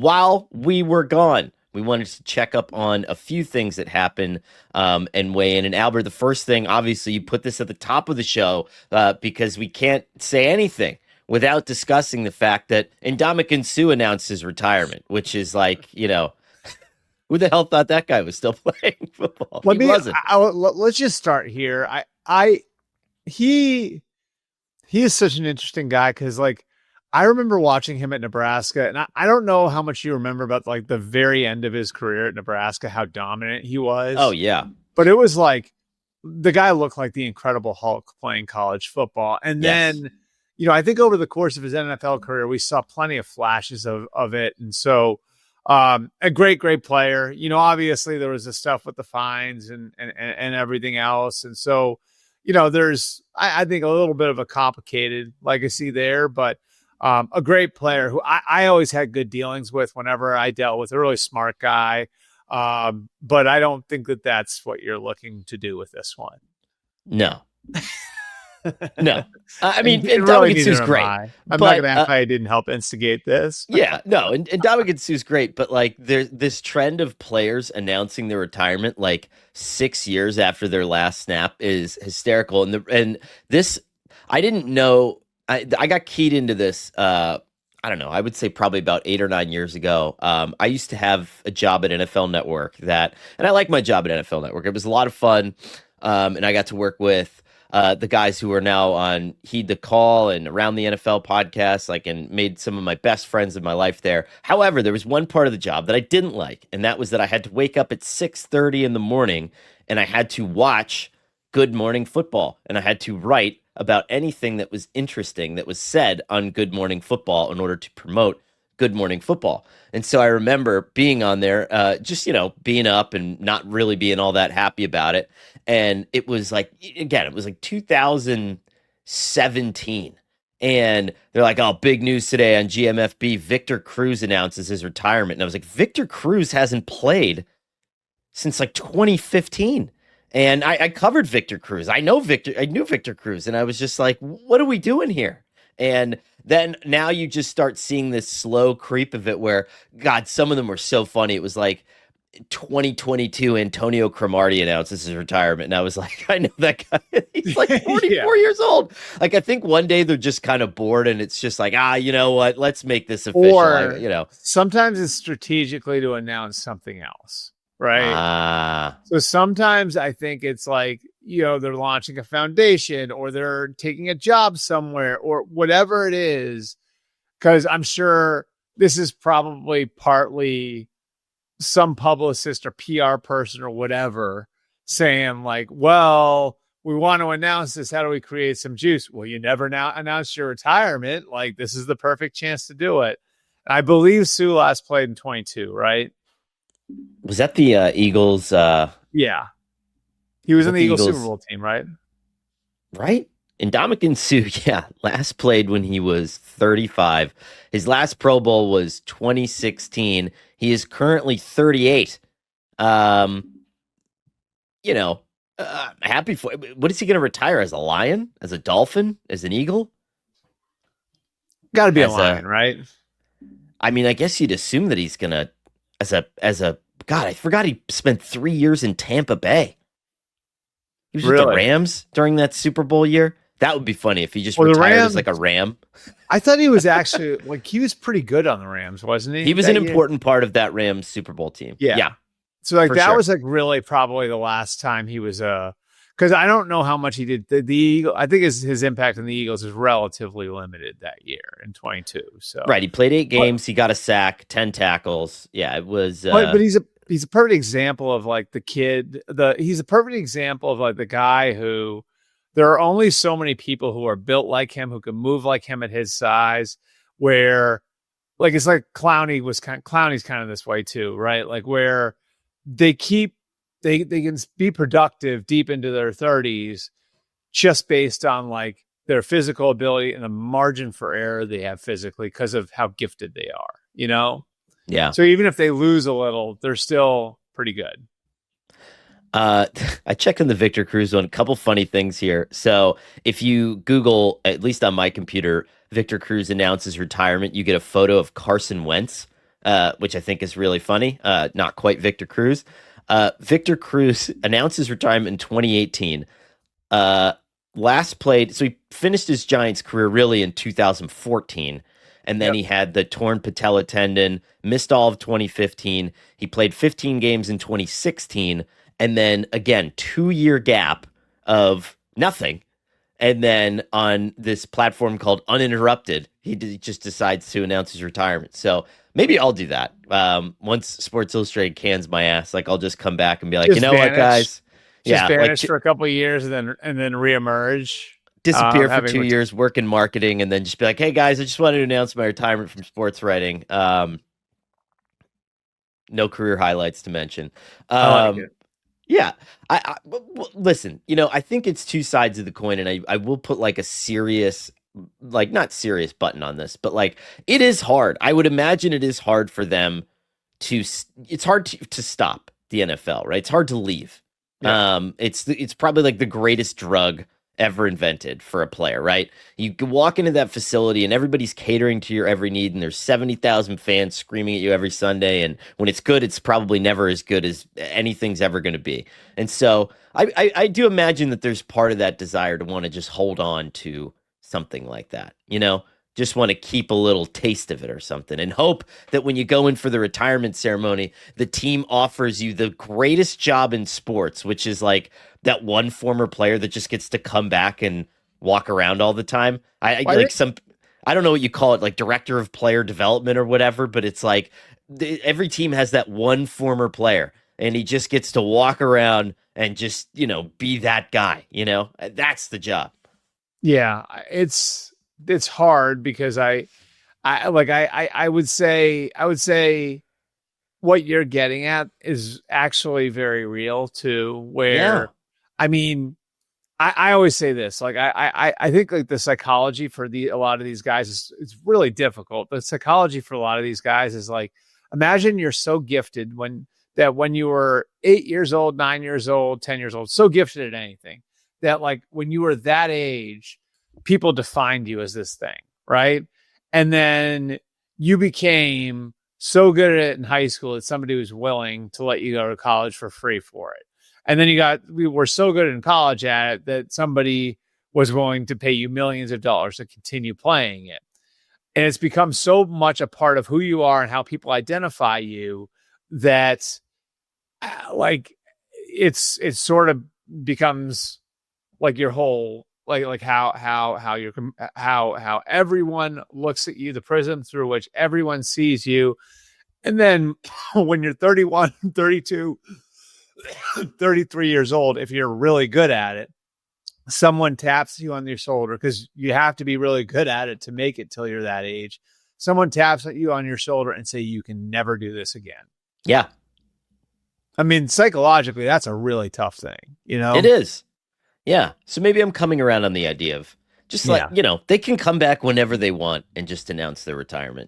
while we were gone, we wanted to check up on a few things that happened and weigh in. And Albert, the first thing, obviously, you put this at the top of the show because we can't say anything without discussing the fact that Ndamukong Suh announced his retirement, which is like, who the hell thought that guy was still playing football? He wasn't. Let's just start here. He is such an interesting guy because, like, I remember watching him at Nebraska, and I don't know how much you remember about like the very end of his career at Nebraska, how dominant he was. Oh, yeah. But it was like the guy looked like the Incredible Hulk playing college football. And then, I think over the course of his NFL career, we saw plenty of flashes of it. And so a great player. Obviously there was the stuff with the fines and everything else. And so, there's, I think, a little bit of a complicated legacy there, but a great player who I always had good dealings with whenever I dealt with a really smart guy. But I don't think that that's what you're looking to do with this one. No. No. I mean, really Ndamukong Suh's great. I'm not going to act like I didn't help instigate this. Yeah, no. And Ndamukong Suh's great, but like there's this trend of players announcing their retirement like 6 years after their last snap is hysterical. And this, I didn't know. I got keyed into this, I don't know, I would say probably about 8 or 9 years ago. I used to have a job at NFL Network and I like my job at NFL Network. It was a lot of fun. And I got to work with the guys who are now on Heed the Call and Around the NFL podcast, and made some of my best friends in my life there. However, there was one part of the job that I didn't like, and that was that I had to wake up at 6:30 in the morning and I had to watch Good Morning Football, and I had to write about anything that was interesting that was said on Good Morning Football in order to promote Good Morning Football. And so I remember being on there, just, being up and not really being all that happy about it. And it was like, again, it was like 2017. And they're like, oh, big news today on GMFB. Victor Cruz announces his retirement. And I was like, Victor Cruz hasn't played since like 2015. And I covered Victor Cruz. I knew Victor Cruz. And I was just like, what are we doing here? And then now you just start seeing this slow creep of it where, God, some of them were so funny. It was like 2022 Antonio Cromartie announces his retirement. And I was like, I know that guy. He's like 44 years old. Like, I think one day they're just kind of bored and it's just like, you know what? Let's make this official. Or, sometimes it's strategically to announce something else. Right. So sometimes I think it's like, they're launching a foundation or they're taking a job somewhere or whatever it is. Because I'm sure this is probably partly some publicist or PR person or whatever saying like, well, we want to announce this. How do we create some juice? Well, you never now announce your retirement. Like, this is the perfect chance to do it. I believe Suh last played in 22, right? Was that the Eagles? Yeah. He was in the Eagles Super Bowl team, right? Right? Ndamukong Suh, last played when he was 35. His last Pro Bowl was 2016. He is currently 38. Happy for. What is he going to retire as? A lion? As a dolphin? As an eagle? Got to be a lion, right? I mean, I guess you'd assume that he's going to. As a God, I forgot he spent 3 years in Tampa Bay. He was with the Rams during that Super Bowl year. That would be funny if he just retired as like a Ram. I thought he was actually he was pretty good on the Rams, wasn't he? He was an important part of that Rams Super Bowl team. Yeah. So that was like really probably the last time he was because I don't know how much he did. The Eagle, I think his impact on the Eagles is relatively limited that year in 22. So right, he played 8 games. He got a sack, 10 tackles. Yeah, it was. But he's a perfect example of like the kid. He's a perfect example of like the guy who there are only so many people who are built like him who can move like him at his size. Where like it's like Clowney's kind of this way too, right? Like where they can be productive deep into their 30s just based on like their physical ability and the margin for error they have physically because of how gifted they are, Yeah. So even if they lose a little, they're still pretty good. I checked on the Victor Cruz one. A couple funny things here. So if you Google, at least on my computer, Victor Cruz announces retirement, you get a photo of Carson Wentz which I think is really funny. Not quite Victor Cruz. Victor Cruz announced his retirement in 2018. Last played, so he finished his Giants career really in 2014. And then he had the torn patella tendon, missed all of 2015. He played 15 games in 2016. And then again, 2-year gap of nothing. And then on this platform called Uninterrupted, he just decides to announce his retirement. So maybe I'll do that. Once Sports Illustrated cans my ass, like I'll just come back and be like, just you know vanish. what, guys? Just vanish for a couple of years and then reemerge. Disappear for 2 years, work in marketing, and then just be like, hey guys, I just wanted to announce my retirement from sports writing. No career highlights to mention. I like it. Yeah. Listen, I think it's two sides of the coin, and I will put like a serious, like not serious button on this, but like it is hard. I would imagine it is hard for them it's hard to stop the NFL, right? It's hard to leave. Yeah. It's probably like the greatest drug ever invented for a player, right? You can walk into that facility and everybody's catering to your every need, and there's 70,000 fans screaming at you every Sunday, and when it's good, it's probably never as good as anything's ever going to be. And so I do imagine that there's part of that desire to want to just hold on to something like that, just want to keep a little taste of it or something, and hope that when you go in for the retirement ceremony, the team offers you the greatest job in sports, which is like that one former player that just gets to come back and walk around all the time. I don't know what you call it, like director of player development or whatever, but it's like every team has that one former player, and he just gets to walk around and just, be that guy, that's the job. Yeah, it's hard because I would say what you're getting at is actually very real too, where I mean, I always say this, like I think like the psychology for a lot of these guys is really difficult. The psychology for a lot of these guys is like, imagine you're so gifted when you were 8 years old, 9 years old, 10 years old, so gifted at anything that like when you were that age, people defined you as this thing, right? And then you became so good at it in high school that somebody was willing to let you go to college for free for it. And then we were so good in college at it that somebody was willing to pay you millions of dollars to continue playing it. And it's become so much a part of who you are and how people identify you that like it's sort of becomes like your whole like how everyone looks at you, the prism through which everyone sees you. And then when you're 31, 32, 33 years old, if you're really good at it, someone taps you on your shoulder, because you have to be really good at it to make it till you're that age. Someone taps at you on your shoulder and say, you can never do this again. Yeah. I mean, psychologically, that's a really tough thing, It is. Yeah. So maybe I'm coming around on the idea of just like, they can come back whenever they want and just announce their retirement.